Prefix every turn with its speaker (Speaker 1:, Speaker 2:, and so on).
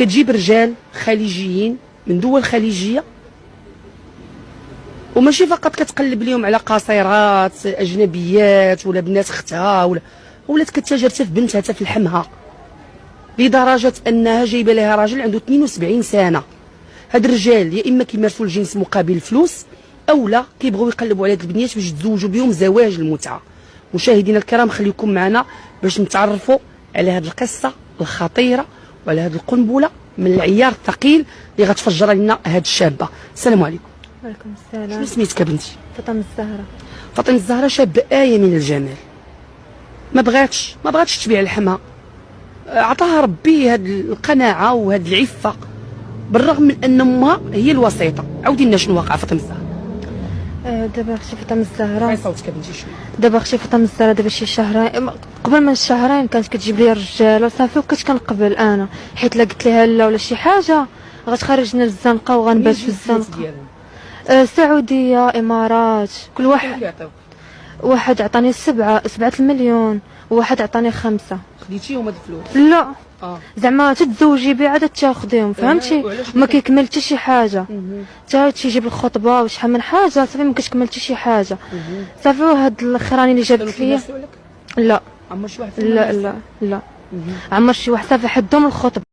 Speaker 1: كتجيب رجال خليجيين من دول خليجيه، وماشي فقط كتقلب لهم على قصيرات اجنبيات ولا بنات اختها، ولات كتاجر حتى في بنتها حتى في لحمها، لدرجه انها جايبه لها راجل عنده 72 سنه. هاد الرجال يا اما كيمارسوا الجنس مقابل الفلوس، او لا كيبغيو يقلبوا على هاد البنيات باش يتزوجوا بهم زواج المتعه. مشاهدينا الكرام، خليكم معنا باش نتعرفوا على هاد القصه الخطيره وعلى هاد القنبله من العيار الثقيل اللي غتفجر لنا هاد الشابه. السلام عليكم.
Speaker 2: وعليكم السلام.
Speaker 1: شنو سميتك بنتي؟
Speaker 2: فاطمه الزهراء.
Speaker 1: فاطمه الزهراء شابه آية من الجمال، ما بغاتش تبيع لحمها، عطاها ربي هاد القناعه وهاد العفه بالرغم من ان امها هي الوسيطه. عاودي لنا شنو واقع فاطمه الزهراء.
Speaker 2: دابا اختي فاطمه الزهراء،
Speaker 1: صوتك بنتي شنو؟
Speaker 2: دابا اختي فاطمه الزهراء دابا شي شهرين، قبل من شهرين كانت كتجيب لي الرجال وصافي، وكنت كنقبل انا حيت لا قلت لها لا ولا شي حاجه غتخرجنا للزنقه وغنبات في الزنقه. سعوديه، امارات، كل واحد عطاني 7 المليون، وواحد عطاني 5.
Speaker 1: خديتيهم هاد الفلوس؟
Speaker 2: لا زعما تتزوجي بها عاد تاخذيهم، فهمتي؟ ما كيكمل حتى شي حاجه، حتى تيجيب الخطبه وشحال من حاجه صافي ما كتكمل حتى شي حاجه. صافي هاد الاخراني اللي جابت ليا لا
Speaker 1: عمر شي واحد؟
Speaker 2: لا عمر شي واحد صافي حدهم الخطبه.